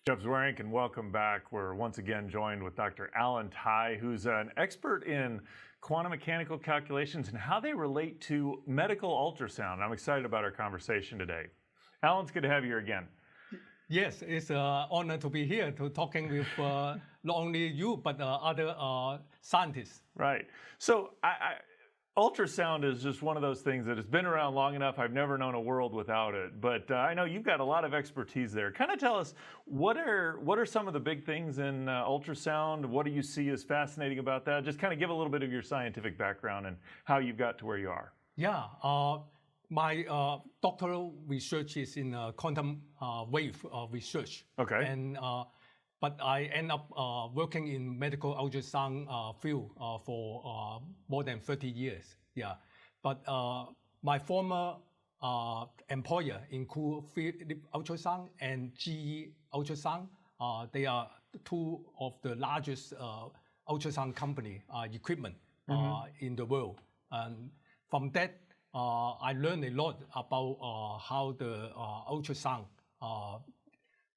Jeff Zweerink, and welcome back. We're once again joined with Dr. Alan Tai, who's an expert in quantum mechanical calculations and how they relate to medical ultrasound. I'm excited about our conversation today. Alan, it's good to have you here again. Yes, it's an honor to be here to talking with not only you, but other scientists. Right. So ultrasound is just one of those things that has been around long enough. I've never known a world without it. But I know you've got a lot of expertise there. Kind of tell us, what are some of the big things in ultrasound? What do you see as fascinating about that? Just kind of give a little bit of your scientific background and how you've got to where you are. Yeah. My doctoral research is in quantum wave research. Okay. And but I end up working in medical ultrasound field for more than 30 years. Yeah. But my former employer include Philips Ultrasound and GE Ultrasound. They are two of the largest ultrasound company equipment in the world. And from that, I learned a lot about how the ultrasound,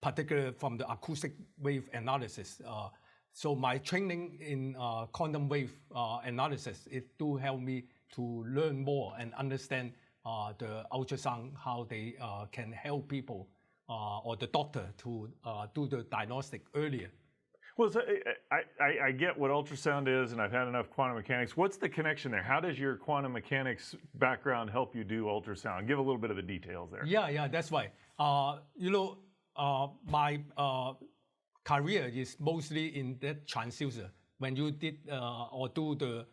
particularly from the acoustic wave analysis. So my training in quantum wave analysis, it do help me to learn more and understand the ultrasound, how they can help people or the doctor to do the diagnostic earlier. Well, so I get what ultrasound is, and I've had enough quantum mechanics. What's the connection there? How does your quantum mechanics background help you do ultrasound? Give a little bit of the details there. Yeah, that's right. My career is mostly in that transducer. When you did or do the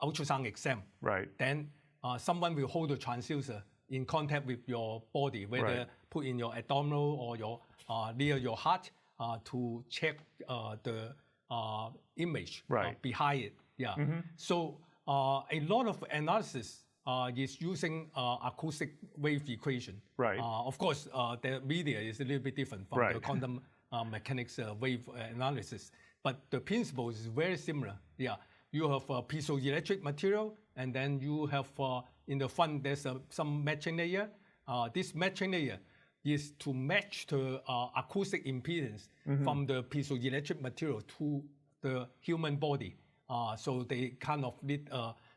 ultrasound exam, right? Then someone will hold the transducer in contact with your body, whether put in your abdominal or your near your heart. To check the image behind it. Yeah. So a lot of analysis is using acoustic wave equation. Right. Of course, the media is a little bit different from the quantum mechanics wave analysis, but the principle is very similar. Yeah. You have a piezoelectric material, and then you have in the front there's some matching layer. This matching layer is to match the acoustic impedance from the piezoelectric material to the human body. So they kind of need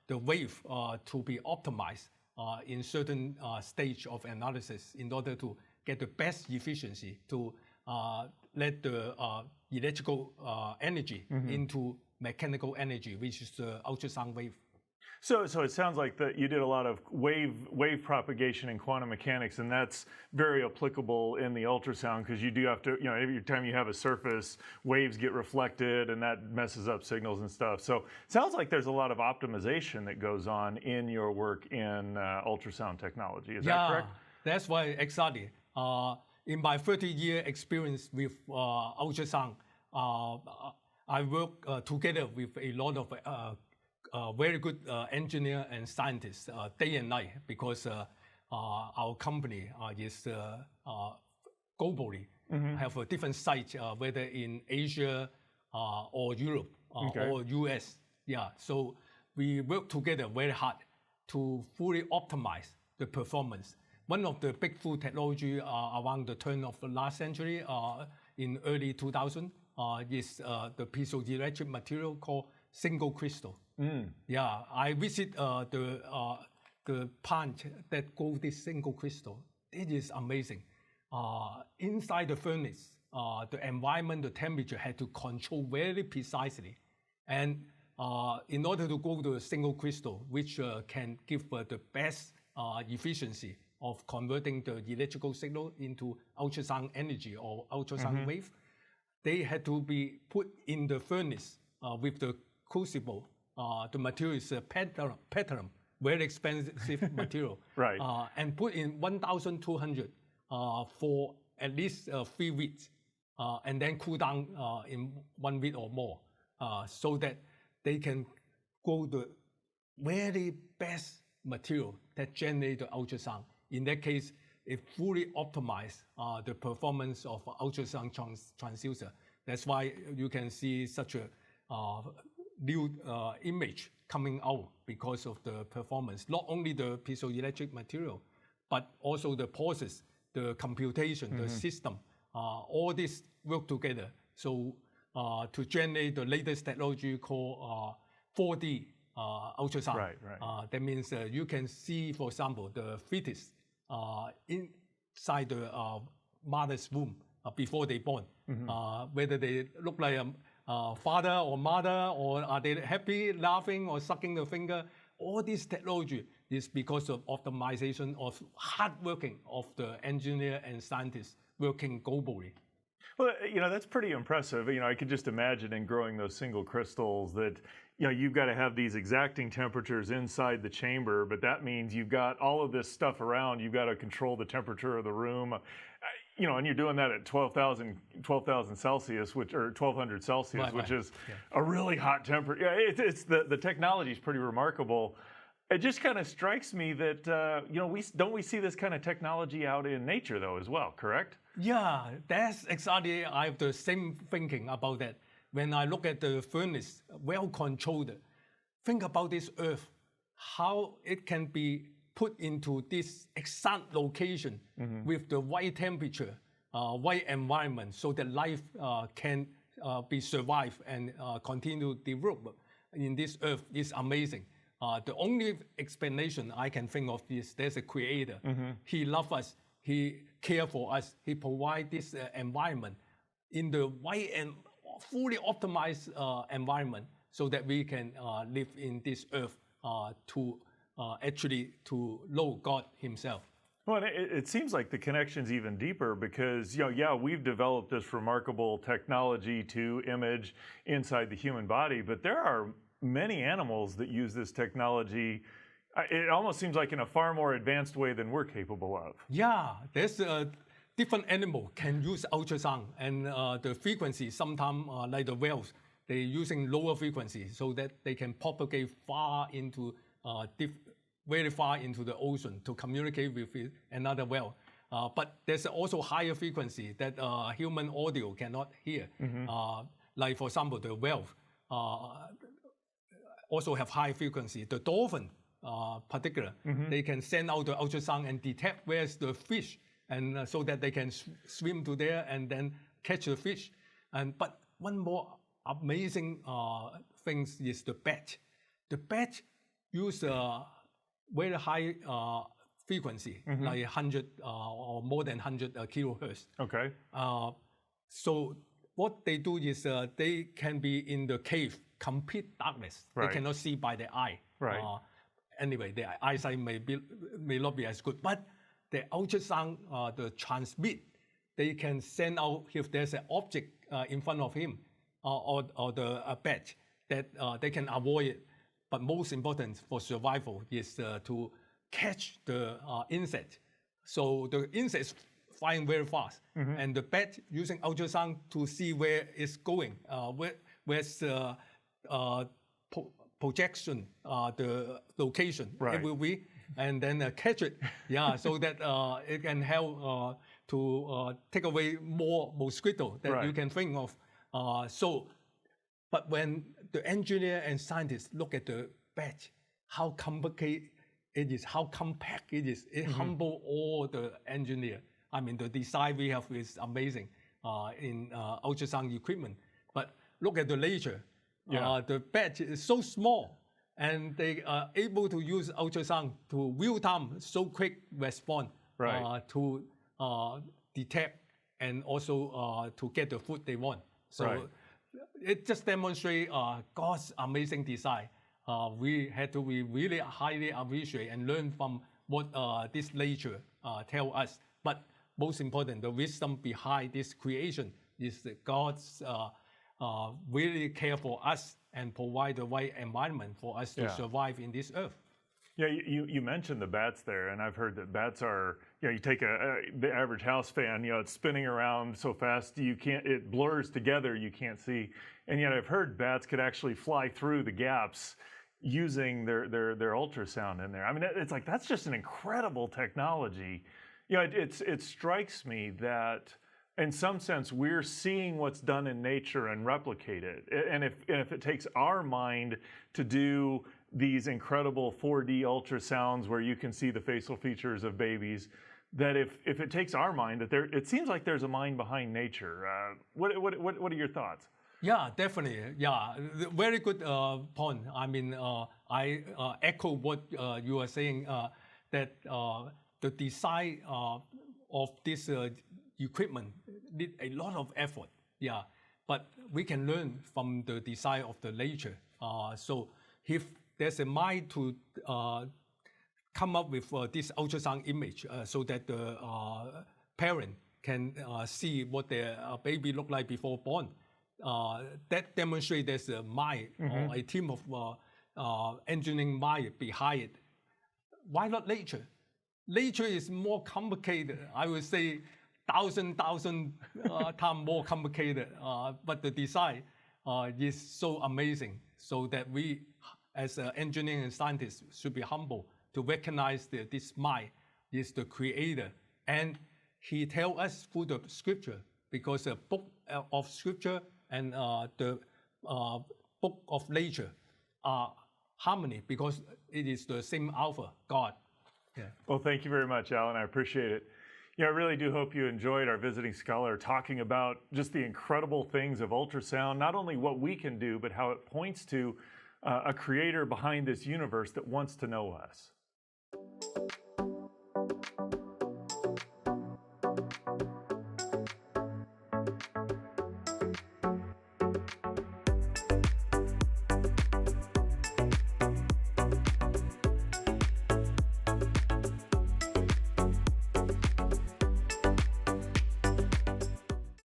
the wave to be optimized in certain stage of analysis in order to get the best efficiency to let the electrical energy into mechanical energy, which is the ultrasound wave. So it sounds like that you did a lot of wave propagation in quantum mechanics, and that's very applicable in the ultrasound, because you do have to, every time you have a surface, waves get reflected, and that messes up signals and stuff. So it sounds like there's a lot of optimization that goes on in your work in ultrasound technology. Is that correct? That's why exactly. In my 30-year experience with ultrasound, I work together with a lot of very good engineer and scientists day and night, because our company is globally have a different sites, whether in Asia or Europe or US. Yeah, so we work together very hard to fully optimize the performance. One of the breakthrough technology around the turn of the last century, in early 2000, is the piezoelectric material called single crystal. Yeah, I visit the plant that grows this single crystal. It is amazing. Inside the furnace, the environment, the temperature had to control very precisely, and in order to grow the single crystal, which can give the best efficiency of converting the electrical signal into ultrasound energy or ultrasound wave, they had to be put in the furnace with the crucible. The material is platinum, very expensive material, and put in 1,200 for at least 3 weeks, and then cool down in 1 week or more, so that they can grow the very best material that generate the ultrasound. In that case, it fully optimized the performance of ultrasound transducer. That's why you can see such a new image coming out because of the performance. Not only the piezoelectric material, but also the process, the computation, the system all this work together. So to generate the latest technology called 4D ultrasound. Right. That means you can see, for example, the fetus inside the mother's womb before they born, whether they look like a father or mother, or are they happy, laughing, or sucking the finger. All this technology is because of optimization of hard working of the engineer and scientists working globally. Well, that's pretty impressive. I could just imagine in growing those single crystals that, you've got to have these exacting temperatures inside the chamber, but that means you've got all of this stuff around. You've got to control the temperature of the room, and you're doing that at 12,000 Celsius, or 1,200 Celsius, which is a really hot temperature. Yeah, it's the technology is pretty remarkable. It just kind of strikes me that, we see this kind of technology out in nature though as well, correct? Yeah, that's exactly, I have the same thinking about that. When I look at the furnace, well controlled, think about this Earth, how it can be put into this exact location with the right temperature, right environment, so that life can be survived and continue to develop in this Earth is amazing. The only explanation I can think of is there's a creator. He loves us. He cares for us. He provides this environment in the right and fully optimized environment so that we can live in this earth to know God himself. Well, it seems like the connection's even deeper because, we've developed this remarkable technology to image inside the human body, but there are many animals that use this technology. It almost seems like in a far more advanced way than we're capable of. Yeah, there's a different animal can use ultrasound, and the frequency sometimes like the whales, they're using lower frequency so that they can propagate very far into the ocean to communicate with another whale. But there's also higher frequency that human audio cannot hear. Like for example, the whale also have high frequency. The dolphin, particular, they can send out the ultrasound and detect where's the fish, and so that they can swim to there and then catch the fish. But one more amazing thing is the bat. The bat use very high frequency, like 100 or more than 100 kilohertz. Okay. So what they do is they can be in the cave, complete darkness. Right. They cannot see by the eye. Right. Anyway, their eyesight may not be as good, but the ultrasound, the transmit, they can send out if there's an object in front of him or the bat that they can avoid it. But most important for survival is to catch the insect. So the insects flying very fast, and the bat using ultrasound to see where it's going, where's the projection, the location it will be, and then catch it. Yeah, so that it can help to take away more mosquito that you can think of. But when the engineer and scientists look at the bat, how complicated it is, how compact it is, it humble all the engineer. I mean, the design we have is amazing in ultrasound equipment. But look at the nature. The bat is so small, and they are able to use ultrasound to real time, so quick respond to detect and also to get the food they want. So it just demonstrates God's amazing design. We had to be really highly appreciate and learn from what this nature tell us. But most important, the wisdom behind this creation is that God's really care for us and provide the right environment for us to survive in this earth. Yeah, you mentioned the bats there, and I've heard that bats are, you take the average house fan, it's spinning around so fast it blurs together, you can't see. And yet I've heard bats could actually fly through the gaps using their ultrasound in there. I mean, it's like, that's just an incredible technology. It strikes me that in some sense we're seeing what's done in nature and replicate it. And if it takes our mind to do these incredible 4D ultrasounds where you can see the facial features of babies, that if it takes our mind, that it seems like there's a mind behind nature. What are your thoughts? Yeah, definitely. Yeah, very good point. I mean, I echo what you are saying, that the design of this equipment need a lot of effort. Yeah, but we can learn from the design of the nature. So if there's a mind to come up with this ultrasound image so that the parent can see what their baby look like before born, that demonstrates there's a mind or a team of engineering mind behind it. Why not nature? Nature is more complicated. I would say thousand times more complicated. But the design is so amazing. So that we, as engineers and scientists, should be humble to recognize that this mind is the creator. And he tells us through the scripture, because the book of scripture and the book of nature are harmony, because it is the same Alpha, God. Yeah. Well, thank you very much, Alan. I appreciate it. I really do hope you enjoyed our visiting scholar talking about just the incredible things of ultrasound, not only what we can do, but how it points to a creator behind this universe that wants to know us.